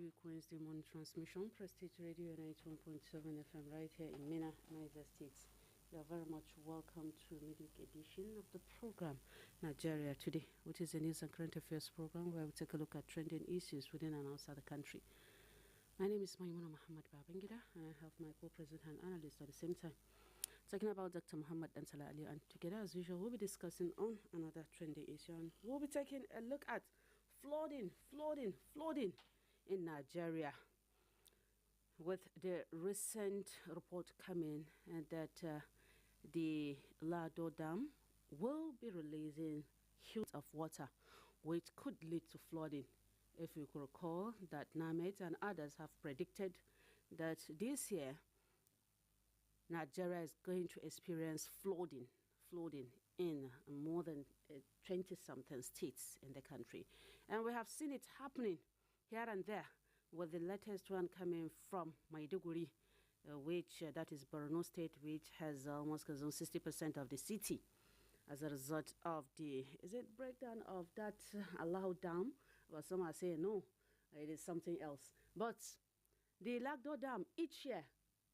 midweek Wednesday morning transmission, Prestige Radio 91.7 FM, right here in Mina, Niger State. You are very much welcome to midweek edition of the program Nigeria Today, which is a news and current affairs program where we take a look at trending issues within and outside the country. My name is Maimuna Muhammad Babangida, and I have my co-president and analyst at the same time, talking about Dr. Muhammad Ansala Ali. And together, as usual, we'll be discussing on another trending issue, and we'll be taking a look at flooding in Nigeria, with the recent report coming that the Lado Dam will be releasing huge of water, which could lead to flooding. If you could recall that NAMED and others have predicted that this year Nigeria is going to experience flooding in more than 20-something states in the country. And we have seen it happening here and there, with the latest one coming from Maiduguri, which that is Borno State, which has almost 60% of the city as a result of the breakdown of that allowed dam. But some are saying no, it is something else. But the Lagdo Dam, each year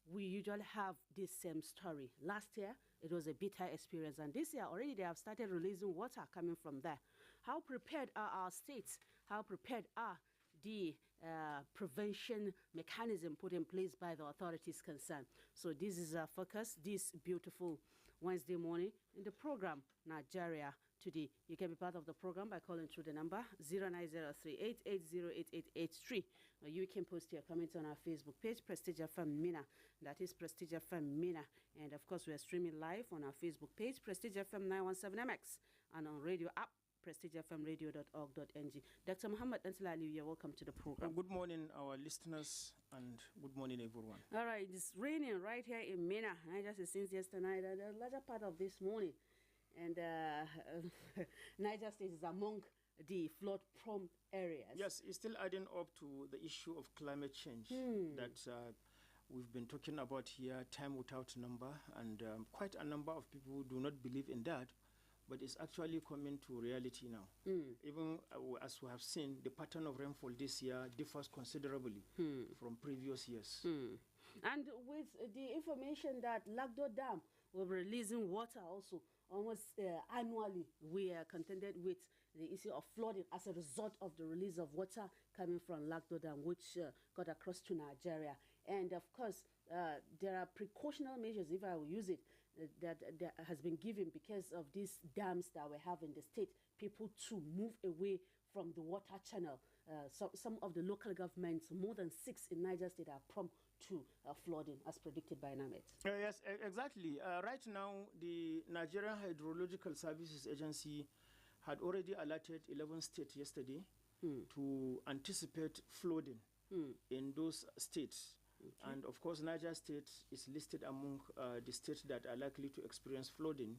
we usually have this same story. Last year, it was a bitter experience, and this year already they have started releasing water coming from there. How prepared are our states? How prepared are the prevention mechanism put in place by the authorities concerned? So this is our focus this beautiful Wednesday morning in the program Nigeria Today. You can be part of the program by calling through the number 09038808883. You can post your comments on our Facebook page, Prestigefm Mina. That is Prestigefm Mina. And of course, we are streaming live on our Facebook page, Prestigefm91.7mx, and on radio app, prestigefmradio.org.ng. Dr. Muhammad Ansala Ali, you're welcome to the program. Good morning, our listeners, and good morning, everyone. All right, it's raining right here in Mina. I just since yesterday, the larger part of this morning. And Niger State is among the flood-prone areas. Yes, it's still adding up to the issue of climate change that we've been talking about here, time without number, and quite a number of people do not believe in that. But it's actually coming to reality now. Even as we have seen, the pattern of rainfall this year differs considerably from previous years. And with the information that Lagdo Dam will be releasing water also almost annually, we are contended with the issue of flooding as a result of the release of water coming from Lagdo Dam, which got across to Nigeria. And of course, there are precautionary measures, if I will use it, that has been given because of these dams that we have in the state, people to move away from the water channel. Some of the local governments, more than 6 in Niger State, are prone to flooding, as predicted by NAMED. Yes, exactly. Right now, the Nigerian Hydrological Services Agency had already alerted 11 states yesterday to anticipate flooding in those states. Okay. And of course, Niger State is listed among the states that are likely to experience flooding.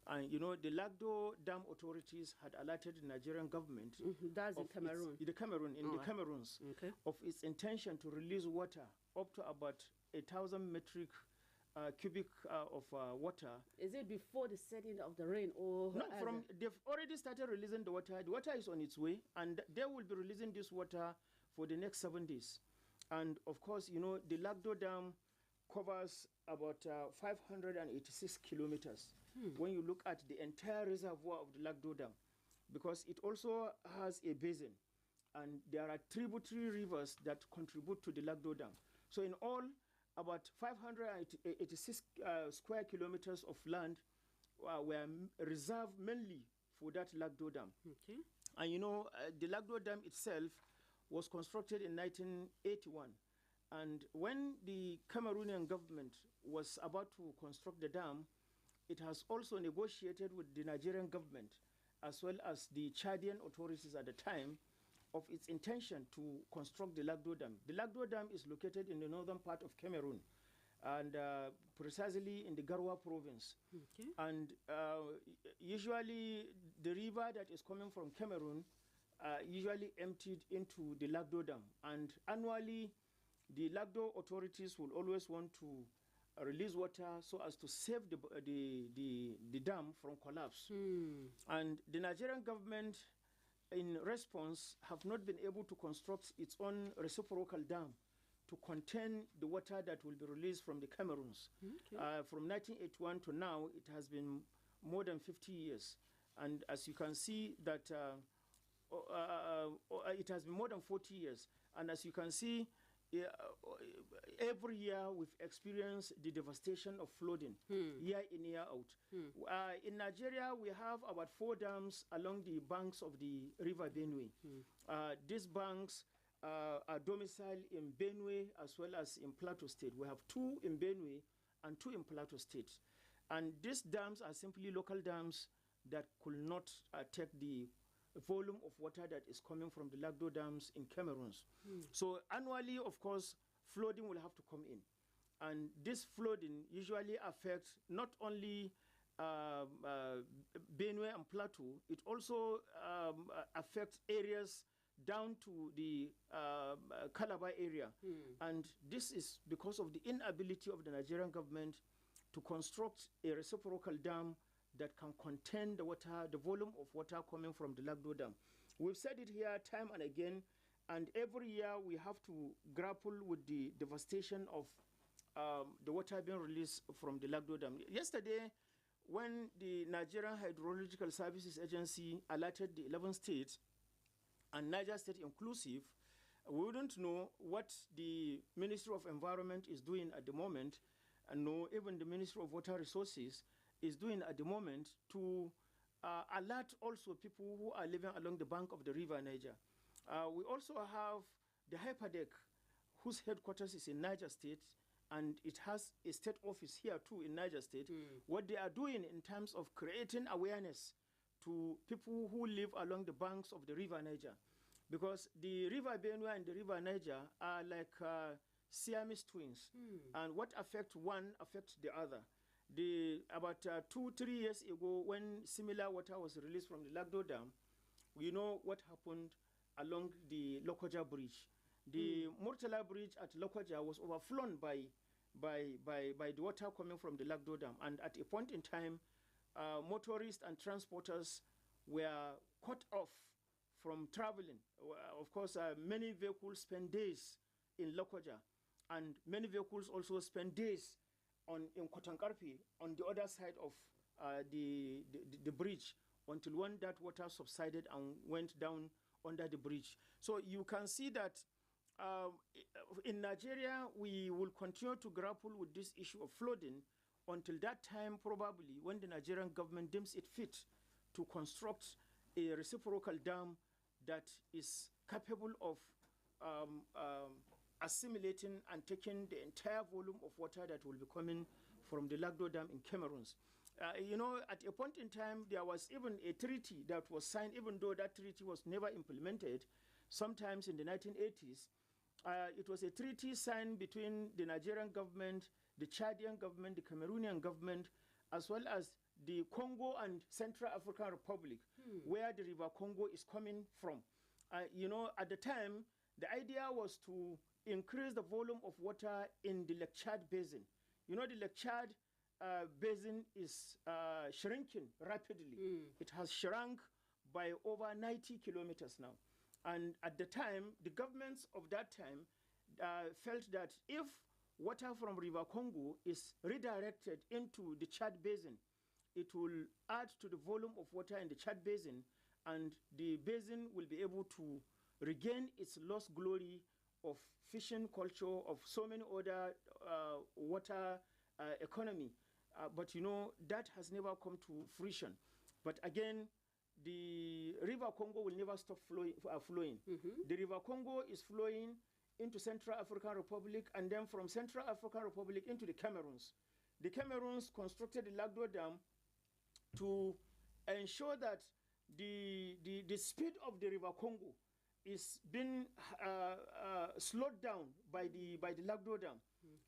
And you know, the Lagdo Dam authorities had alerted the Nigerian government. That's in Cameroon. The Cameroons, of its intention to release water up to about 1,000 metric cubic of water. Is it before the setting of the rain, or no? They've already started releasing the water. The water is on its way, and they will be releasing this water for the next 7 days. And of course, you know, the Lagdo Dam covers about 586 kilometers when you look at the entire reservoir of the Lagdo Dam, because it also has a basin, and there are tributary rivers that contribute to the Lagdo Dam. So in all, about 586 square kilometers of land were reserved mainly for that Lagdo Dam. Okay. And you know, the Lagdo Dam itself was constructed in 1981. And when the Cameroonian government was about to construct the dam, it has also negotiated with the Nigerian government, as well as the Chadian authorities at the time, of its intention to construct the Lagdo Dam. The Lagdo Dam is located in the northern part of Cameroon, and precisely in the Garoua province. Okay. And usually the river that is coming from Cameroon usually emptied into the Lagdo Dam. And annually, the Lagdo authorities will always want to release water so as to save the dam from collapse. And the Nigerian government in response, have not been able to construct its own reciprocal dam to contain the water that will be released from the Cameroons. Okay. From 1981 to now, it has been more than 50 years. And as you can see that it has been more than 40 years. And as you can see, every year we've experienced the devastation of flooding, year in, year out. In Nigeria, we have about 4 dams along the banks of the River Benue. These banks are domiciled in Benue as well as in Plateau State. We have 2 in Benue and 2 in Plateau State. And these dams are simply local dams that could not take the volume of water that is coming from the Lagdo dams in Cameroon. So annually, of course, flooding will have to come in. And this flooding usually affects not only Benue and Plateau, it also affects areas down to the Calabar area. And this is because of the inability of the Nigerian government to construct a reciprocal dam that can contain the water, the volume of water coming from the Lagdo Dam. We've said it here time and again, and every year we have to grapple with the devastation of the water being released from the Lagdo Dam. Yesterday, when the Nigerian Hydrological Services Agency alerted the 11 states, and Niger State inclusive, we wouldn't know what the Ministry of Environment is doing at the moment, and no, even the Ministry of Water Resources is doing at the moment to alert also people who are living along the bank of the River Niger. We also have the Hyperdeck, whose headquarters is in Niger State, and it has a state office here too in Niger State. What they are doing in terms of creating awareness to people who live along the banks of the River Niger, because the River Benue and the River Niger are like Siamese twins, and what affects one affects the other. About 2-3 years ago, when similar water was released from the Lagdo Dam, we know what happened along the Lokoja Bridge. The Murtala Bridge at Lokoja was overflown by the water coming from the Lagdo Dam, and at a point in time, motorists and transporters were cut off from traveling. Of course, many vehicles spend days in Lokoja, and many vehicles also spend days in Kotankarpi on the other side of the bridge until when that water subsided and went down under the bridge. So you can see that in Nigeria, we will continue to grapple with this issue of flooding until that time, probably, when the Nigerian government deems it fit to construct a reciprocal dam that is capable of assimilating and taking the entire volume of water that will be coming from the Lagdo Dam in Cameroon. You know, at a point in time, there was even a treaty that was signed, even though that treaty was never implemented, sometimes in the 1980s. It was a treaty signed between the Nigerian government, the Chadian government, the Cameroonian government, as well as the Congo and Central African Republic, where the River Congo is coming from. You know, at the time, the idea was to increase the volume of water in the Lake Chad Basin. You know, the Lake Chad Basin is shrinking rapidly. It has shrunk by over 90 kilometers now. And at the time, the governments of that time felt that if water from River Congo is redirected into the Chad Basin, it will add to the volume of water in the Chad Basin, and the basin will be able to regain its lost glory of fishing culture, of so many other water economy. But you know, that has never come to fruition. But again, the River Congo will never stop flowing. The River Congo is flowing into Central African Republic, and then from Central African Republic into the Cameroons. The Cameroons constructed the Lagdo Dam to ensure that the speed of the River Congo is being slowed down by the Lagdo Dam.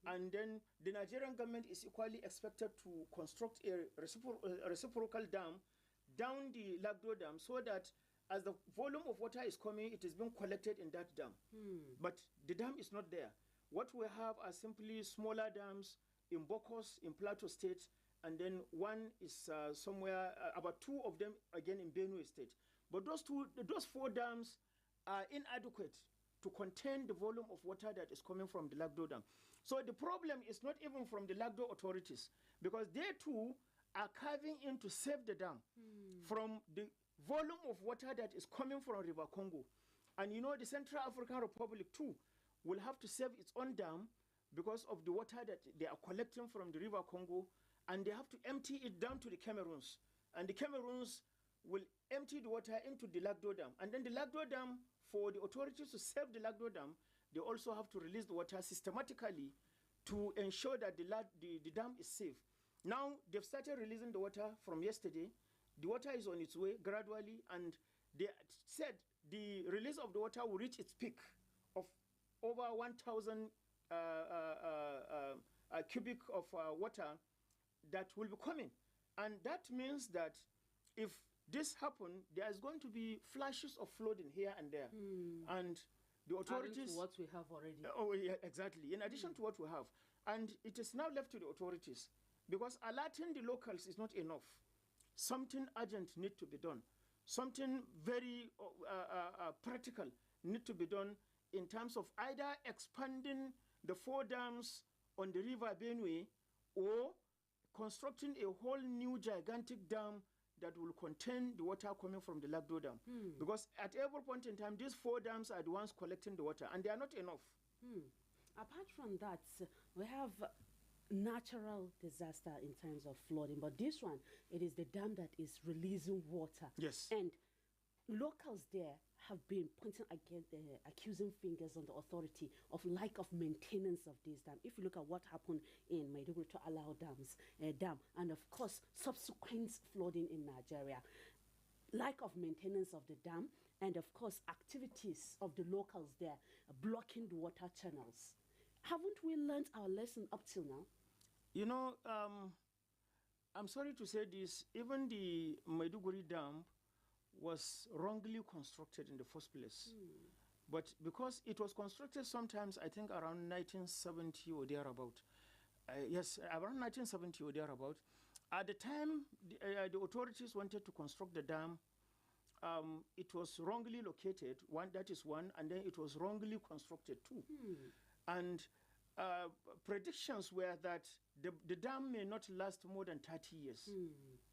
And then the Nigerian government is equally expected to construct a reciprocal dam down the Lagdo Dam, so that as the volume of water is coming, it is being collected in that dam. But the dam is not there. What we have are simply smaller dams in Bokos, in Plateau State, and then one is somewhere, about 2 of them again in Benue State. But those 4 dams are inadequate to contain the volume of water that is coming from the Lagdo Dam. So the problem is not even from the Lagdo authorities, because they too are carving in to save the dam from the volume of water that is coming from River Congo. And you know, the Central African Republic too will have to save its own dam because of the water that they are collecting from the River Congo, and they have to empty it down to the Cameroons. And the Cameroons will empty the water into the Lagdo Dam. And then the Lagdo Dam, for the authorities to save the Lagdo Dam, they also have to release the water systematically to ensure that the dam is safe. Now, they've started releasing the water from yesterday. The water is on its way gradually, and they said the release of the water will reach its peak of over 1,000 cubic of water that will be coming. And that means that if this happens, there is going to be flashes of flooding here and there. And the authorities... Adding to what we have already. Oh, yeah, exactly. In addition to what we have. And it is now left to the authorities, because alerting the locals is not enough. Something urgent needs to be done. Something very practical needs to be done in terms of either expanding the 4 dams on the River Benue, or constructing a whole new gigantic dam that will contain the water coming from the Lagdo Dam. Because at every point in time, these 4 dams are the ones collecting the water, and they are not enough. Apart from that, we have natural disaster in terms of flooding, but this one, it is the dam that is releasing water. Yes. And locals there have been pointing against accusing fingers on the authority of lack of maintenance of this dam. If you look at what happened in Maiduguri to allow dam, and of course subsequent flooding in Nigeria, lack of maintenance of the dam, and of course activities of the locals there blocking the water channels. Haven't we learned our lesson up till now? You know, I'm sorry to say this, even the Maiduguri Dam was wrongly constructed in the first place. But because it was constructed sometimes, I think around 1970 or thereabout. Yes, around 1970 or thereabout. At the time, the authorities wanted to construct the dam. It was wrongly located, that is one, and then it was wrongly constructed too. And predictions were that the dam may not last more than 30 years.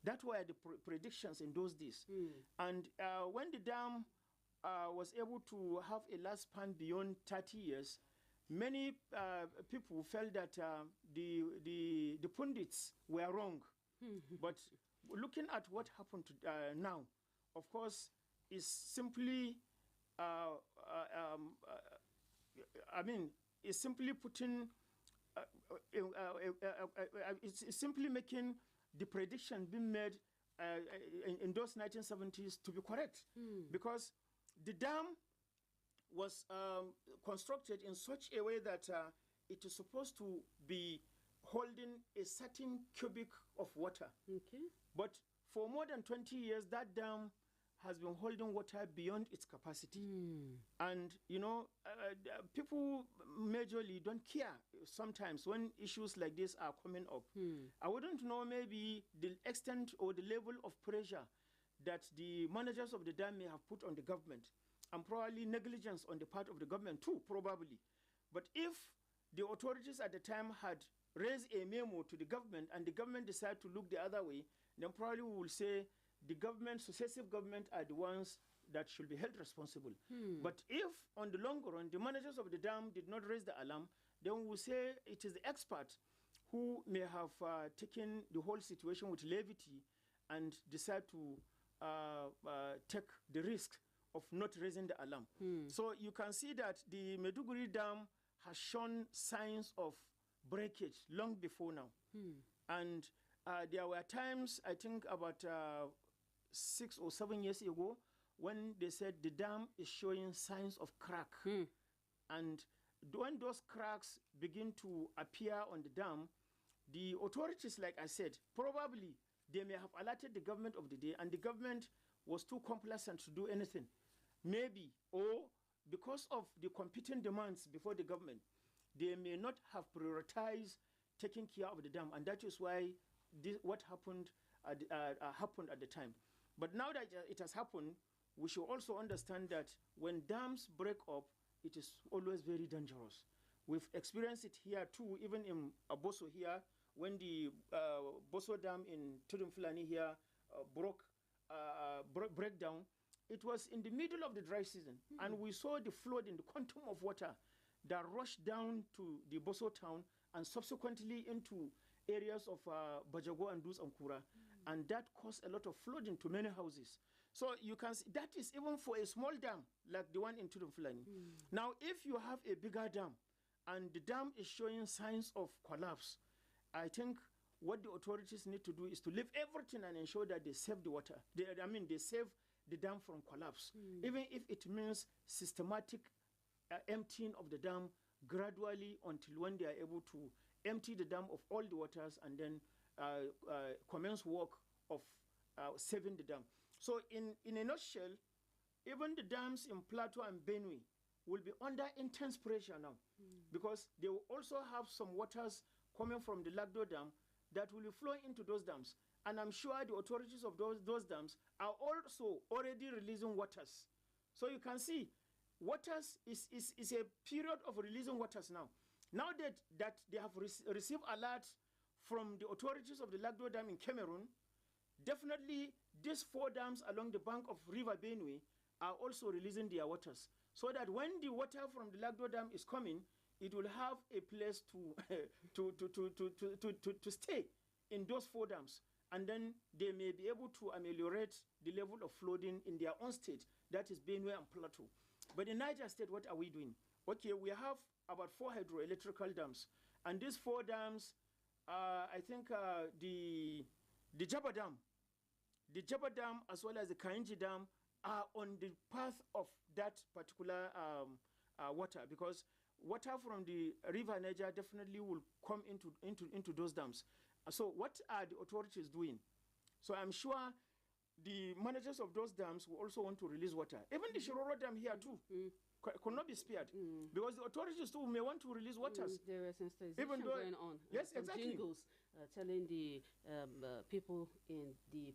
That were the predictions in those days. And when the dam was able to have a lifespan beyond 30 years, many people felt that the pundits were wrong. But looking at what happened now, of course, is simply, it's simply putting, it's simply making the prediction being made in those 1970s to be correct. Because the dam was constructed in such a way that it is supposed to be holding a certain cubic of water. But for more than 20 years, that dam has been holding water beyond its capacity. And, you know, people majorly don't care sometimes when issues like this are coming up. I wouldn't know maybe the extent or the level of pressure that the managers of the dam may have put on the government, and probably negligence on the part of the government too, probably. But if the authorities at the time had raised a memo to the government and the government decided to look the other way, then probably we will say the government, successive government, are the ones that should be held responsible. But if, on the long run, the managers of the dam did not raise the alarm, then we will say it is the expert who may have taken the whole situation with levity and decide to take the risk of not raising the alarm. So you can see that the Maiduguri Dam has shown signs of breakage long before now. And there were times, I think about 6 or 7 years ago, when they said the dam is showing signs of crack. And when those cracks begin to appear on the dam, the authorities, like I said, probably they may have alerted the government of the day, and the government was too complacent to do anything. Maybe, or because of the competing demands before the government, they may not have prioritized taking care of the dam, and that is why what happened happened at the time. But now that it has happened, we should also understand that when dams break up, it is always very dangerous. We've experienced it here too, even in Boso here, when the Boso Dam in Tudun Fulani here break down. It was in the middle of the dry season, and we saw the flood in the quantum of water that rushed down to the Boso town and subsequently into areas of Bajago and Dus and Kura, and that caused a lot of flooding to many houses. So you can see that is even for a small dam like the one in Tudun Fulani. Now, if you have a bigger dam and the dam is showing signs of collapse, I think what the authorities need to do is to leave everything and ensure that they save the water. They save the dam from collapse, even if it means systematic emptying of the dam gradually until when they are able to empty the dam of all the waters and then commence work of saving the dam. So in a nutshell, even the dams in Plateau and Benue will be under intense pressure now, because they will also have some waters coming from the Lagdo Dam that will be flowing into those dams. And I'm sure the authorities of those dams are also already releasing waters. So you can see, waters is a period of releasing waters now. Now that they have received alert from the authorities of the Lagdo Dam in Cameroon, definitely these 4 dams along the bank of River Benue are also releasing their waters, so that when the water from the Lagdo Dam is coming, it will have a place to stay in those 4 dams, and then they may be able to ameliorate the level of flooding in their own state, that is Benue and Plateau. But in Niger State, what are we doing? Okay, we have about 4 hydroelectrical dams, and these 4 dams, I think the Jaba Dam as well as the Kainji Dam are on the path of that particular water, because water from the River Niger definitely will come into those dams. So what are the authorities doing? So I'm sure the managers of those dams will also want to release water. Even the Shiroro Dam here too could not be spared, because the authorities too may want to release waters. There is sensitization going on. Yes, exactly. Jingles telling the people in the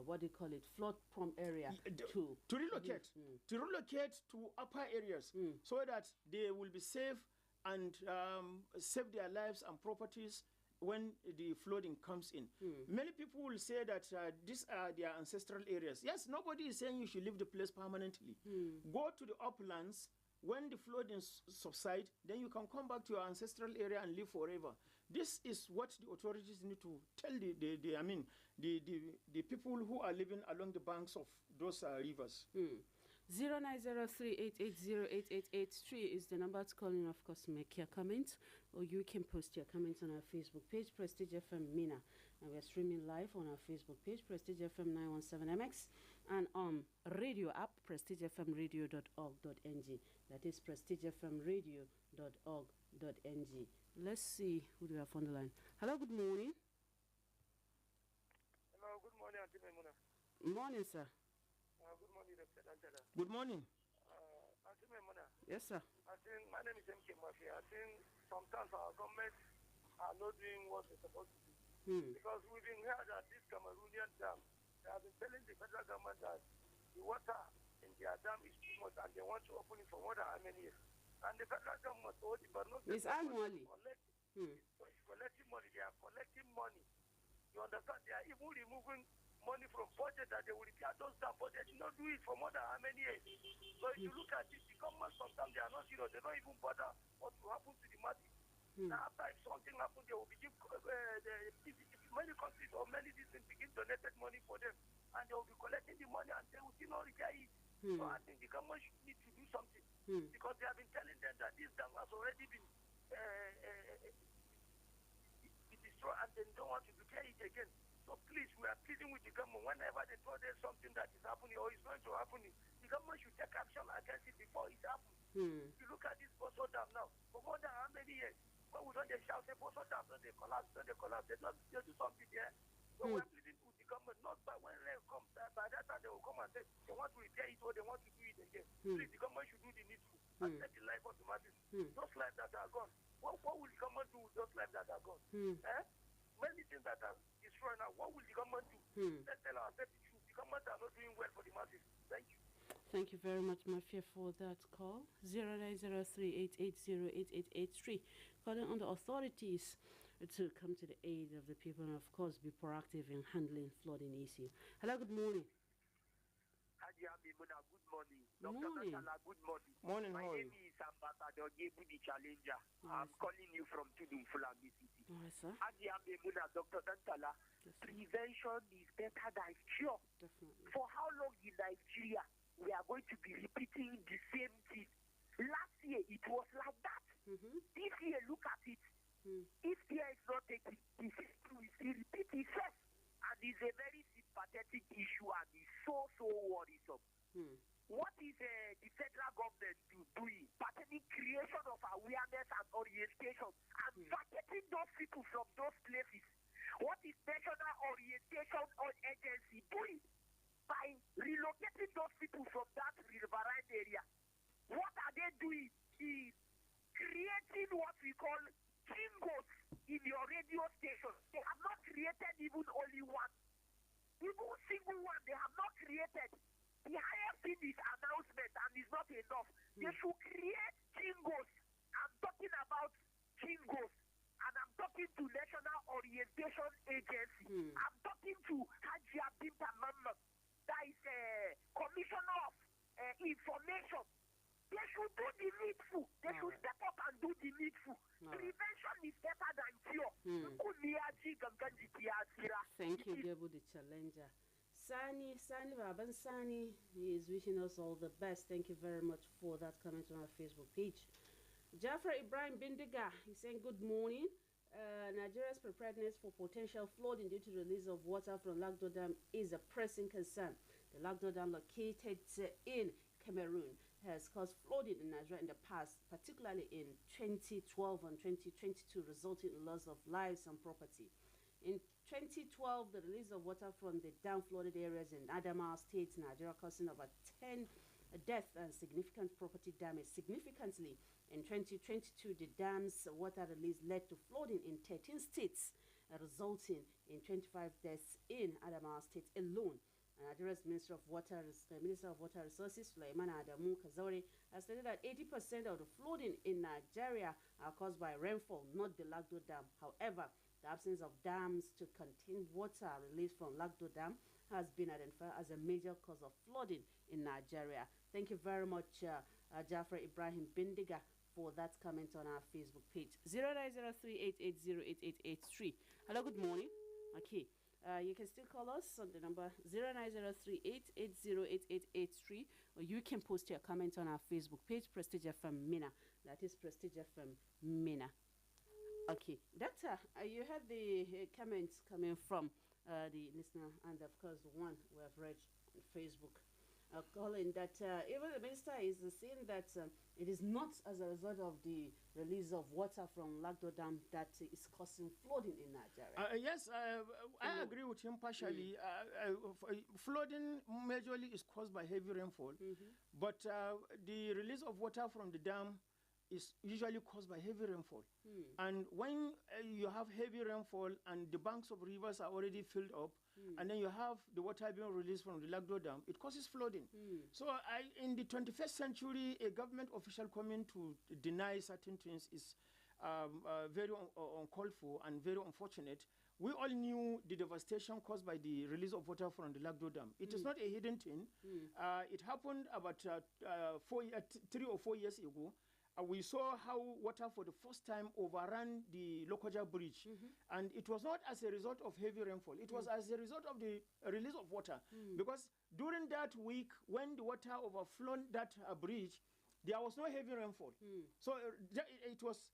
what do you call it, flood-prone area to relocate to upper areas, so that they will be safe and save their lives and properties when the flooding comes in. Many people will say that these are their ancestral areas. Yes, nobody is saying you should leave the place permanently. Go to the uplands. When the flooding subside, then you can come back to your ancestral area and live forever. This is what the authorities need to tell the people who are living along the banks of those rivers. 090388088883 is the number to call in. Of course, make your comments, or you can post your comments on our Facebook page, Prestige FM Mina, and we are streaming live on our Facebook page, Prestigefm91.7mx, and on radio app, prestigefmradio.org.ng. That is prestigefmradio.org.ng. Let's see who do we have on the line. Hello, good morning. Hello, good morning, Auntie Maimuna. Morning, sir. Good morning, Dr. Angela. Good morning. Auntie Maimuna. Yes, sir. I think my name is MK Mafia. I think sometimes our government are not doing what they're supposed to do. Because we've been heard that this Cameroonian dam, they have been telling the federal government that the water in their dam is too much and they want to open it for more than how many years. And the federal government told it, but not it's annually. It's collecting money. They are collecting money. You understand? They are even removing money from budget that they will repair those dams, but they did not do it for more than how many years. So if you look at it, the government sometimes they are not serious. They don't even bother what will happen to the market. Now after if something happens, they will begin many countries or many things begin donated money for them, and they will be collecting the money and they will still not repair it. So I think the government should need to do something, because they have been telling them that this dam has already been destroyed and they don't want to repair it again. So please, we are pleading with the government, whenever they told them something that is happening or is going to happen, the government should take action against it before it happens. If you look at this Boso Dam now, for more than how many years, when we don't just shout, say Boso Dam, don't they collapse, they do something there. So we are pleading with the government, not by when rain comes, by that time they will come and say they want to repair it or they want to do it again. Please, the government should do the needful and save the life of the masses. Those lives that are gone, what will the government do with those lives that are gone? Many things that are destroyed now, what will the government do? Let's tell ourselves the truth. The government are not doing well for the masses. Thank you. Thank you very much, Mafia, for that call. 0903-880-8883. Calling on the authorities to come to the aid of the people and, of course, be proactive in handling flooding issue. Hello, good morning. Good morning. Morning. Dr. Good morning. Morning, My how are name you? is Ambassador Gebu the Challenger. Yes. I'm calling you from Tudum Fulani City. All right, sir. Dr. Dantala, Yes, sir. prevention is better than cure. Definitely. For how long in Nigeria we are going to be repeating the same thing? Last year it was like that. This year, look at it. If care is not taken, the system will still repeat itself. And it's a very sympathetic issue and it's so worrisome. What is the federal government doing? Pertaining creation of awareness and orientation and vacating those people from those places. What is National Orientation Agency doing by relocating those people from that riverine area? What are they doing? Is creating what we call jingles in your radio station. They have not created even only one. Even single one, they have not created. The highest thing is announcement and it's not enough. They should create jingles. I'm talking about jingles. And I'm talking to National Orientation Agency. I'm talking to Hajia Binta Mamma, that is Commissioner of Information. They should do the needful. They should step up and do the needful. Prevention is better than cure. Thank you, Gebu the Challenger. Sani Baban Sani, he is wishing us all the best. Thank you very much for that comment on our Facebook page. Jafar Ibrahim Bindiga, he's saying good morning. Nigeria's preparedness for potential flooding due to release of water from Lagdo Dam is a pressing concern. The Lagdo Dam, located in Cameroon, has caused flooding in Nigeria in the past, particularly in 2012 and 2022, resulting in loss of lives and property. In 2012, the release of water from the dam-flooded areas in Adamawa State, Nigeria, causing over 10 deaths and significant property damage. Significantly, in 2022, the dam's water release led to flooding in 13 states, resulting in 25 deaths in Adamawa State alone. Nigeria's Minister of Water Resources, Sulaiman Adamu Kazauri, has stated that 80% of the flooding in Nigeria are caused by rainfall, not the Lagdo Dam. However, the absence of dams to contain water released from Lagdo Dam has been identified as a major cause of flooding in Nigeria. Thank you very much, Jafar Ibrahim Bindiga, for that comment on our Facebook page. 0903-880-8883. Hello, good morning. Okay. You can still call us on the number 0903-880-8883, or you can post your comment on our Facebook page, Prestige FM Mina. That is Prestige FM Mina. Okay, Doctor, you had the comments coming from the listener, and of course the one we have read on Facebook, calling that even the minister is saying that it is not as a result of the release of water from Lagdo Dam that is causing flooding in Nigeria. Yes, I agree with him partially. Flooding majorly is caused by heavy rainfall, but the release of water from the dam is usually caused by heavy rainfall. And when you have heavy rainfall and the banks of rivers are already filled up, and then you have the water being released from the Lagdo Dam, it causes flooding. So in the 21st century, a government official coming to deny certain things is very uncalled for and very unfortunate. We all knew the devastation caused by the release of water from the Lagdo Dam. It is not a hidden thing. It happened about 3 or 4 years ago. We saw how water for the first time overran the Lokoja Bridge. And it was not as a result of heavy rainfall. It was as a result of the release of water. Because during that week, when the water overflowed that bridge, there was no heavy rainfall. So it was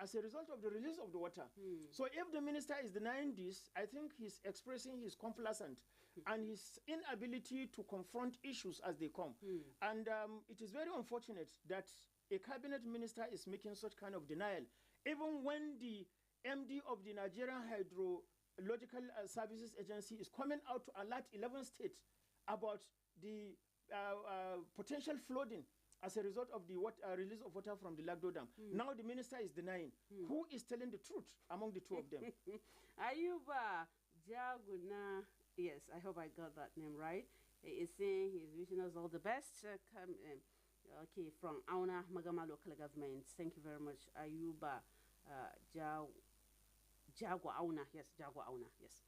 as a result of the release of the water. So if the minister is denying this, I think he's expressing his complacent and his inability to confront issues as they come. And it is very unfortunate that a cabinet minister is making such kind of denial, even when the MD of the Nigerian Hydrological Services Agency is coming out to alert 11 states about the potential flooding as a result of the release of water from the Lagdo Dam. Now the minister is denying. Who is telling the truth among the two of them? Ayuba Jaguna Yes, I hope I got that name right. He is saying he's wishing us all the best. Okay, from Auna Magama local government. Thank you very much, Ayuba Jagwa Auna. Yes, Jagwa Auna. Yes.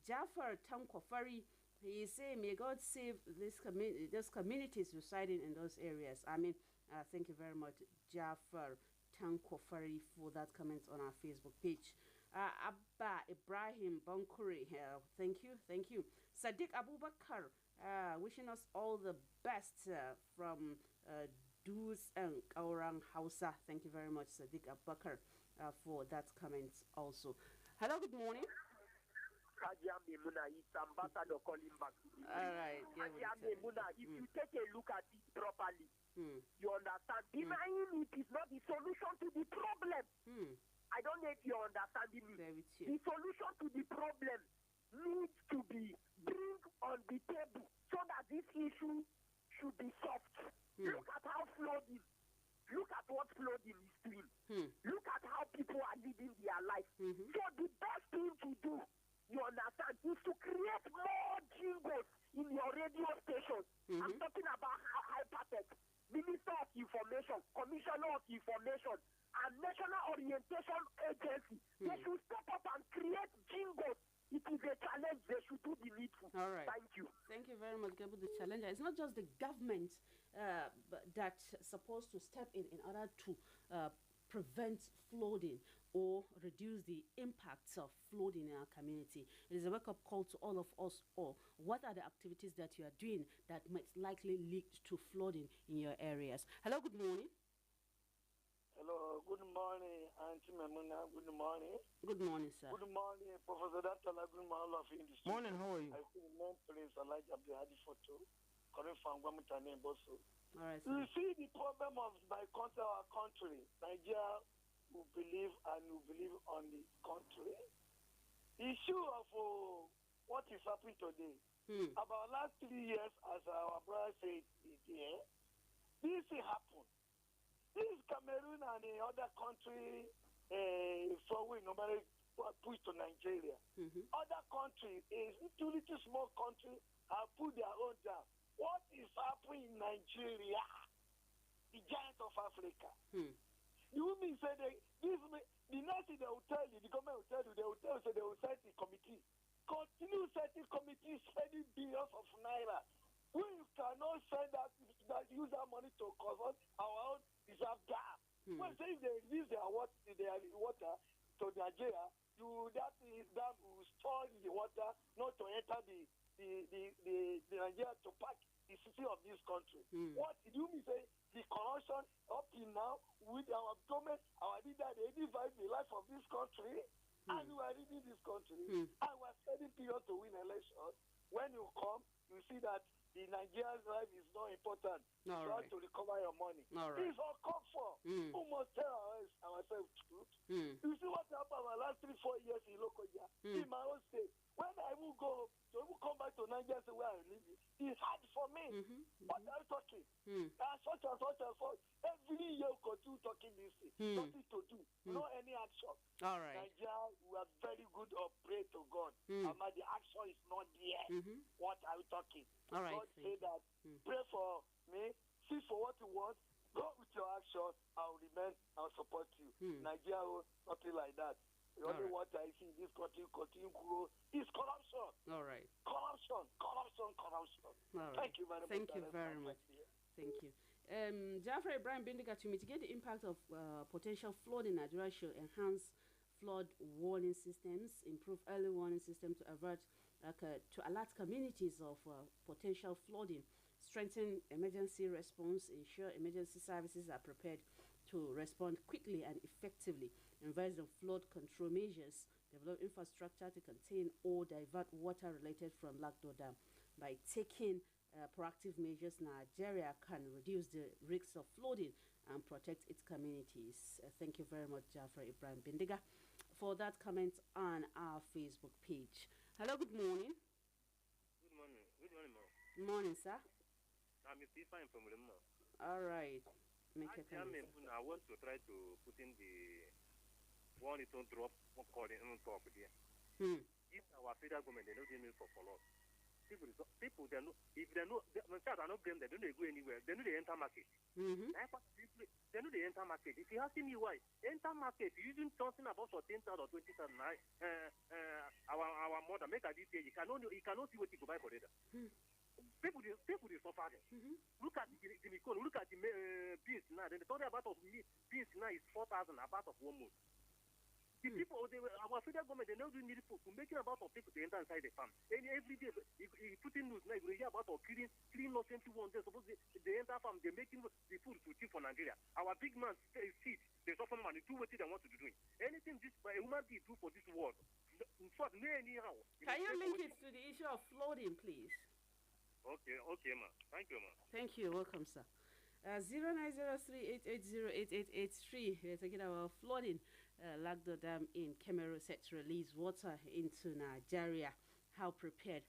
Jafar Tankofari, he is saying, may God save those communities residing in those areas. I mean, thank you very much, Jafar Tankofari, for that comment on our Facebook page. Abba Ibrahim Bankuri here. Thank you. Sadiq Abubakar, wishing us all the best from Dus and Kaurang Hausa. Thank you very much, Sadiq Abubakar, for that comment also. Hello, good morning. It's ambassador calling back. All right. If you take a look at it properly, you understand. Denying it is not the solution to the problem. I don't know if you're understanding me. The solution to the problem needs to be bring on the table so that this issue should be solved. Look at how flooding. Look at what flooding is doing. Look at how people are living their life. So the best thing to do, you understand, is to create more jingles in your radio stations. I'm talking about Hypertech, Minister of Information, Commissioner of Information, and National Orientation Agency. They should step up and create jingles. It is a challenge. They should do the needful. All right. Thank you. Thank you very much, Gabu, the challenger. It's not just the government that's supposed to step in order to prevent flooding or reduce the impacts of flooding in our community. It is a wake-up call to all of us all. What are the activities that you are doing that might likely lead to flooding in your areas? Hello, good morning. Hello, good morning, Auntie Memuna. Good morning. Good morning, sir. Good morning, Professor Datola. Good morning, of industry. Morning, how are you? I think the name Prince Elijah Abdulhadi Photo, coming from Guamitane and Boso. All right, sir. You see the problem of my country, our country, Nigeria, who believe on the country. The issue of what is happening today. About last 3 years, as our brother said here, this happened. This Cameroon and the other country, so we normally push to Nigeria. Other countries, little small country, have put their own down. What is happening in Nigeria? The giant of Africa. You mean say the next thing they will tell you, the government will tell you, they will set a committee. Continue setting committees, spending billions of naira. We cannot send use that money to consult our own reserve dam. When say if they release their water to Nigeria, that dam will store the water not to enter the Nigeria to pack the city of this country. What do you mean say the corruption up till now with our government, our leader, they divide the life of this country, and we are leading this country, and we are spending period to win election. When you come, you see that the Nigerian's life is not important. Try to recover your money. It's all come for. Who must tell ourselves truth? You see what happened in the last 3-4 years in Lokoja, in my own state. When I will go, to come back to Nigeria, say where I live, it's hard for me. What are you talking? Such and such. Every year we continue talking this thing. Nothing to do. No any action. All right. Nigeria, we are very good or pray to God. The action is not there. What are you talking? All right. God say that, pray for me, see for what you want, go with your action, I'll remain, I'll support you. Nigeria, nothing like that. The only what I see in this country continue to grow is corruption. All right. Corruption. All right. Thank you very much. Thank you very much. Thank you. Jaffer Ibrahim Bindiga, to mitigate the impact of potential flood in Nigeria, should enhance flood warning systems, improve early warning systems to alert communities of potential flooding, strengthen emergency response, ensure emergency services are prepared to respond quickly and effectively, invest in flood control measures, develop infrastructure to contain or divert water related from Lagdo Dam. By taking proactive measures, Nigeria can reduce the risks of flooding and protect its communities. Thank you very much, Jaffer Ibrahim Bindiga, for that comment on our Facebook page. Hello, good morning. Good morning. Good morning, ma'am. Good morning, sir. I'm fine from Remo. All right. Make a comment. I want to try to put in the one it on drop calling on top there. If our federal government, they don't give me for follow. People, they know, if they know, when child are not blame, they don't go anywhere. They know they enter market. Mm-hmm. They know they enter market. If you asking me why, enter market, using something about 10,000 or 20,000, our mother, make a detail, you cannot see what you go buy for it. People they suffer. Mm-hmm. Look at the Mikon, look at the beans now. The total about of beans now is 4,000 about of 1 month. The people, our federal government, they don't do need food to making about of people to enter inside the farm. And every day, if put in news now, you hear about of killing not 21 days. Suppose they enter farm, they're making the food to cheap for Nigeria. Our big man seed, they suffer money, do what they want to do. Anything this human being do for this world, in fact, anyhow. Can you link it to the issue of flooding, please? Okay, ma. Thank you, ma. Thank you. Welcome, sir. 0903-880-8883. We're talking about flooding. Lagdo Dam in Cameroon set to release water into Nigeria. How prepared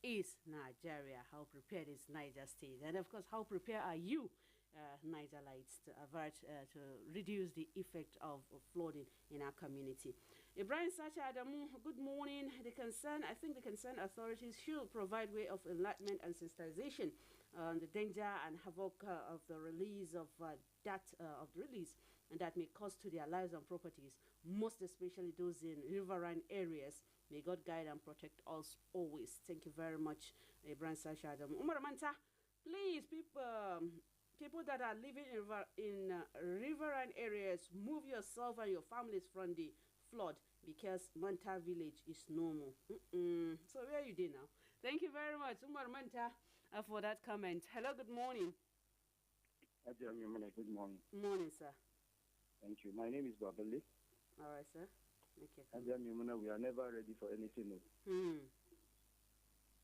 is Nigeria? How prepared is Niger State? And of course, how prepared are you, Nigerites, to avert, to reduce the effect of flooding in our community? Ibrahim Sacha Adamu, good morning. I think the concerned authorities should provide way of enlightenment and sensitization on the danger and havoc of the release of and that may cause to their lives and properties, most especially those in riverine areas. May God guide and protect us always. Thank you very much, Ibrahim Sacha Adamu. Umar Manta, please, people that are living in riverine areas, move yourself and your families from the flood because Manta village is normal. So where are you doing now? Thank you very much, Umar Manta, for that comment. Hello, good morning. Good morning. Morning, sir. Thank you. My name is Babali. All right, sir. Okay. We are never ready for anything.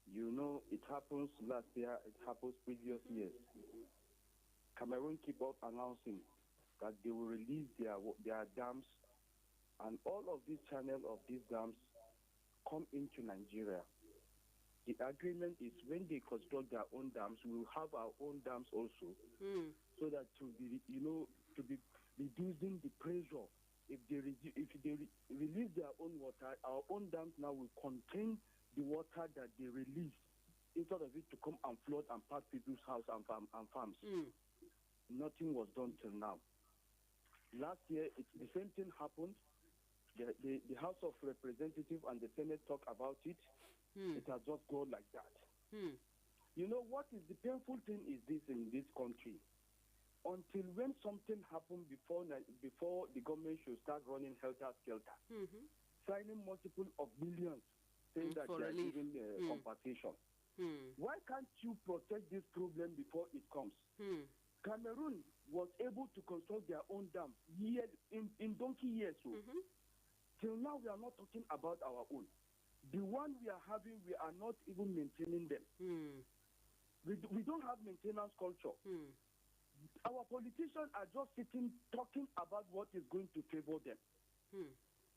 You know, it happens last year, it happens previous years. Cameroon keep on announcing that they will release their dams, and all of these channels of these dams come into Nigeria. The agreement is when they construct their own dams, we will have our own dams also, so that to be reducing the pressure. If they release their own water, our own dams now will contain the water that they release, instead of it to come and flood and pack people's house and farms. Nothing was done till now. Last year, the same thing happened. The House of Representatives and the Senate talk about it. It has just gone like that. You know what is the painful thing is this in this country? Until when something happened before the government should start running helter-skelter, signing multiple of millions, saying that they are giving compensation. Why can't you protect this problem before it comes? Cameroon was able to construct their own dam in donkey years. Till now, we are not talking about our own. The one we are having, we are not even maintaining them. We don't have maintenance culture. Our politicians are just sitting talking about what is going to favor them.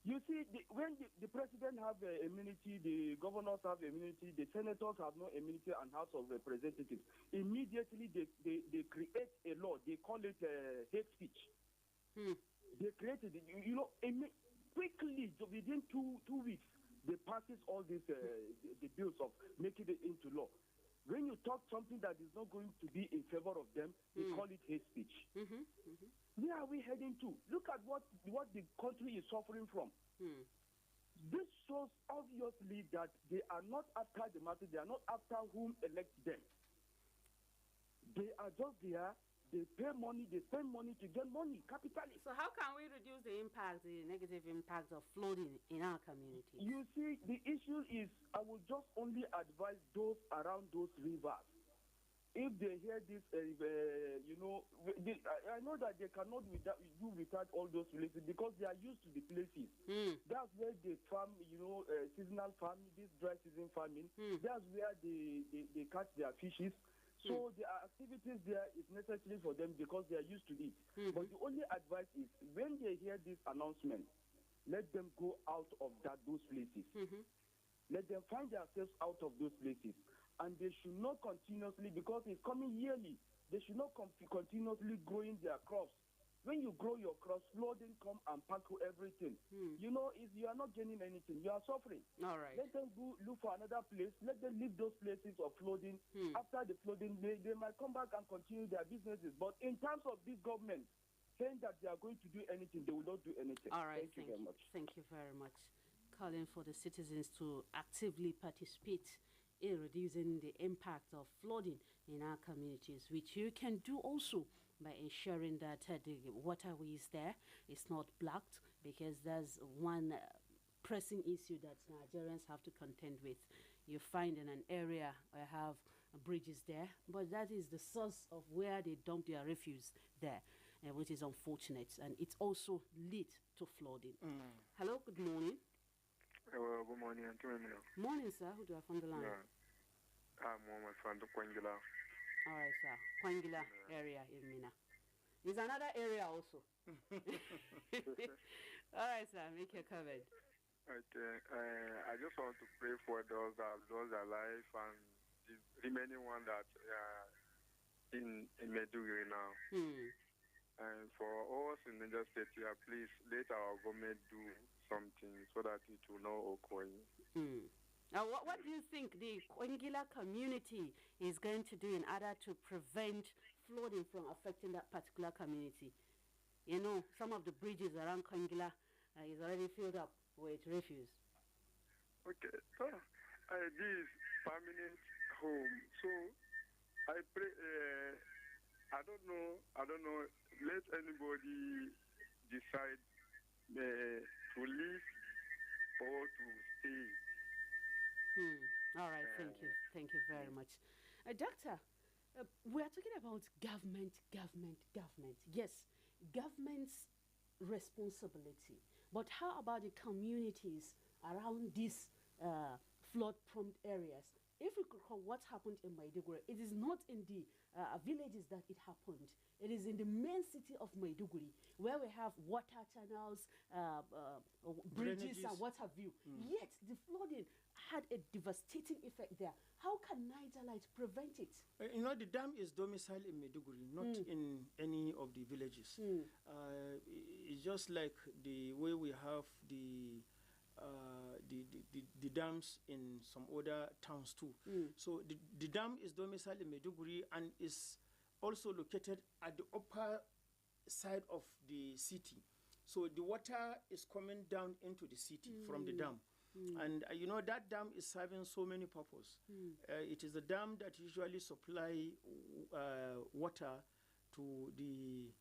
You see, when the president have immunity, the governors have immunity, the senators have no immunity, and House of Representatives, immediately they create a law. They call it hate speech. They created it. You know, quickly, within two weeks, they passes all these the bills of making it into law. When you talk something that is not going to be in favor of them, they call it hate speech. Where are we heading to? Look at what the country is suffering from. This shows obviously that they are not after the masses, they are not after whom elects them. They are just there. They pay money, they spend money to get money, capitally. So how can we reduce the negative impact of flooding in our community? You see, the issue is, I will just only advise those around those rivers. If they hear this, I know that they cannot do without all those places because they are used to the places. That's where they farm, seasonal farming, this dry season farming. That's where they catch their fishes. So the activities there is necessary for them because they are used to it. But the only advice is when they hear this announcement, let them go out of those places. Let them find themselves out of those places. And they should not continuously, because it's coming yearly, they should not continuously growing their crops When you grow your crops, flooding come and pack everything. You know, if you are not gaining anything, you are suffering. All right. Let them go look for another place. Let them leave those places of flooding. After the flooding, they might come back and continue their businesses. But in terms of this government saying that they are going to do anything, they will not do anything. All right. Thank you very much. Thank you very much. Calling for the citizens to actively participate in reducing the impact of flooding in our communities, which you can do also by ensuring that the waterways there is not blocked, because there's one pressing issue that Nigerians have to contend with. You find in an area where have bridges there, but that is the source of where they dump their refuse there, which is unfortunate, and it also leads to flooding. Hello, good morning. Well, good morning, Morning, sir. Who do I have on the line? Yeah. I'm Mohammed from Kwangila. All right, sir. Kwangila area in Mina. There's another area also. All right, sir. Make your comment. Okay. I just want to pray for those that lost their life and the remaining one that in Meduguri now. And for us in Niger State here, please let our government do something so that it will not occur. Now, what do you think the Kwangila community is going to do in order to prevent flooding from affecting that particular community? You know, some of the bridges around Kwangila is already filled up with refuse. Okay, so this permanent home. So I pray. I don't know. Let anybody decide to leave or to stay. All right, thank you very much. Doctor, we are talking about government. Yes, government's responsibility. But how about the communities around these flood-prone areas? If we could call what happened in Maiduguri, it is not in the villages that it happened. It is in the main city of Maiduguri, where we have water channels, bridges, and what have you. Yet the flooding had a devastating effect there. How can Niger Light prevent it? You know, the dam is domiciled in Maiduguri, not in any of the villages. It's just like the way we have the dams in some other towns too. So the dam is domiciled in Maiduguri and is also located at the upper side of the city. So the water is coming down into the city from the dam. And you know, that dam is serving so many purposes. It is a dam that usually supply water to the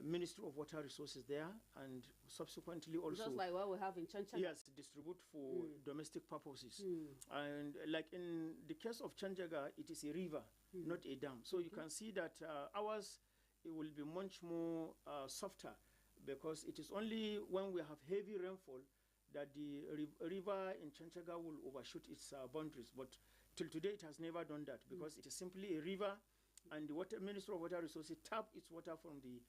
Ministry of Water Resources there, and subsequently also just like what we have in Chanchaga. Yes, distribute for domestic purposes. And like in the case of Chanchaga, it is a river, not a dam. So you can see that ours, it will be much more softer, because it is only when we have heavy rainfall that the river in Chanchaga will overshoot its boundaries. But till today, it has never done that, because it is simply a river, and the Ministry of Water Resources tap its water from the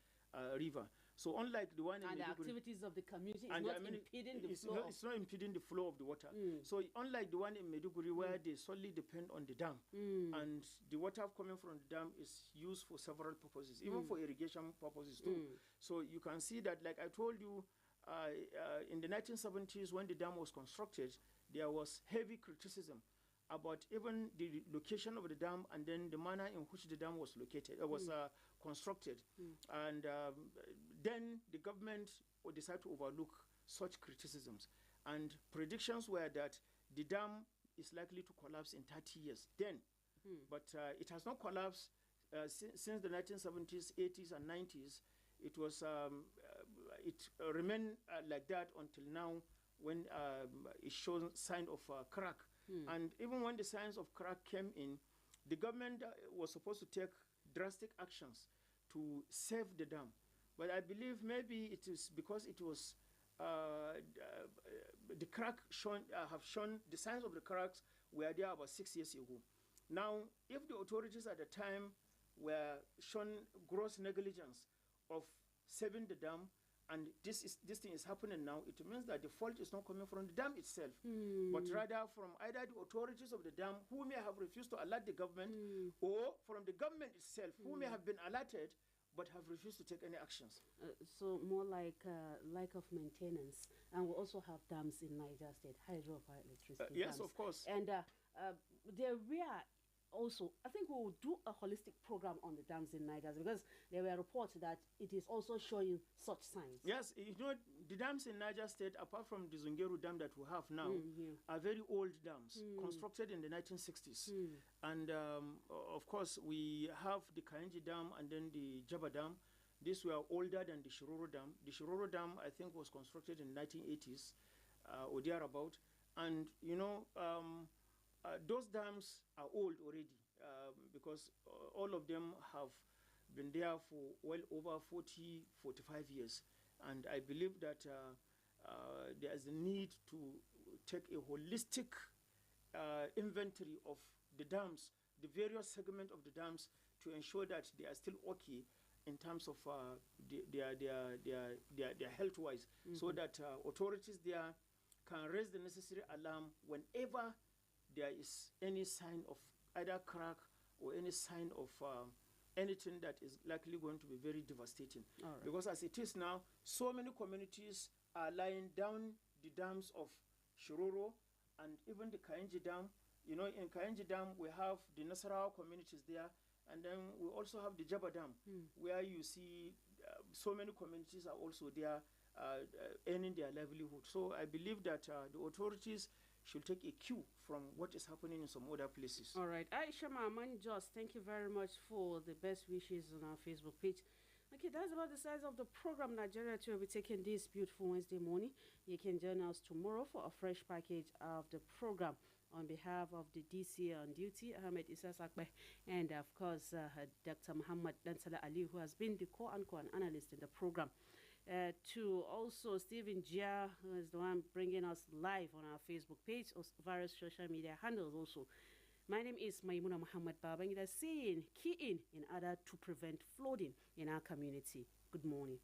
river. So unlike the one in the Maiduguri, activities of the community is not impeding the flow. It's not impeding the flow of the water. So unlike the one in Maiduguri, where they solely depend on the dam, and the water coming from the dam is used for several purposes, even for irrigation purposes too. So you can see that, like I told you, in the 1970s, when the dam was constructed, there was heavy criticism about even the location of the dam and then the manner in which the dam was located, constructed. And then the government decided to overlook such criticisms. And predictions were that the dam is likely to collapse in 30 years then. But it has not collapsed since the 1970s, 80s, and 90s. It was it remained like that until now, when it shows sign of crack. And even when the signs of crack came in, the government was supposed to take drastic actions to save the dam. But I believe maybe it is because it was the crack have shown, the signs of the cracks were there about 6 years ago. Now, if the authorities at the time were shown gross negligence of saving the dam, and this thing is happening now, it means that the fault is not coming from the dam itself, but rather from either the authorities of the dam, who may have refused to alert the government, or from the government itself, who may have been alerted, but have refused to take any actions. So more like lack of maintenance. And we also have dams in Niger State, hydroelectricity Yes, dams. of course. And there were also, I think we will do a holistic program on the dams in Niger, because there were reports that it is also showing such signs. Yes, you know, the dams in Niger State, apart from the Zungeru Dam that we have now, are very old dams, constructed in the 1960s. And of course, we have the Kainji Dam and then the Jaba Dam. These were older than the Shiroro Dam. The Shiroro Dam, I think, was constructed in the 1980s or thereabout. And, you know, those dams are old already because all of them have been there for well over 40, 45 years. And I believe that there is a need to take a holistic inventory of the dams, the various segments of the dams, to ensure that they are still okay in terms of their health-wise, so that authorities there can raise the necessary alarm whenever there is any sign of either crack or any sign of anything that is likely going to be very devastating. Because as it is now, so many communities are lying down the dams of Shiroro and even the Kainji Dam. You know, in Kainji Dam, we have the Nasarawa communities there, and then we also have the Jaba Dam, where you see so many communities are also there earning their livelihood. So I believe that the authorities should take a cue from what is happening in some other places. All right. Aisha Maman Jos, thank you very much for the best wishes on our Facebook page. Okay, that's about the size of the program Nigeria to will be taking this beautiful Wednesday morning. You can join us tomorrow for a fresh package of the program. On behalf of the DC on duty, Ahmed Issa Sakbe, and of course, Dr. Muhammad Dansala Ali, who has been the quote-unquote analyst in the program. To also Stephen Jia, who is the one bringing us live on our Facebook page, or various social media handles also. My name is Maimuna Muhammad Babangida, saying key in order to prevent flooding in our community. Good morning.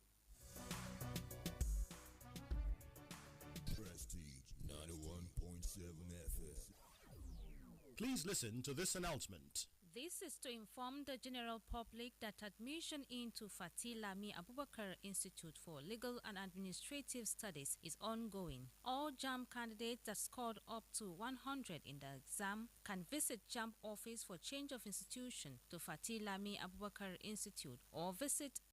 Prestige 91.7 FM. Please listen to this announcement. This is to inform the general public that admission into Fatih Lami Abubakar Institute for Legal and Administrative Studies is ongoing. All JAMB candidates that scored up to 100 in the exam can visit JAMB office for change of institution to Fatih Lami Abubakar Institute or visit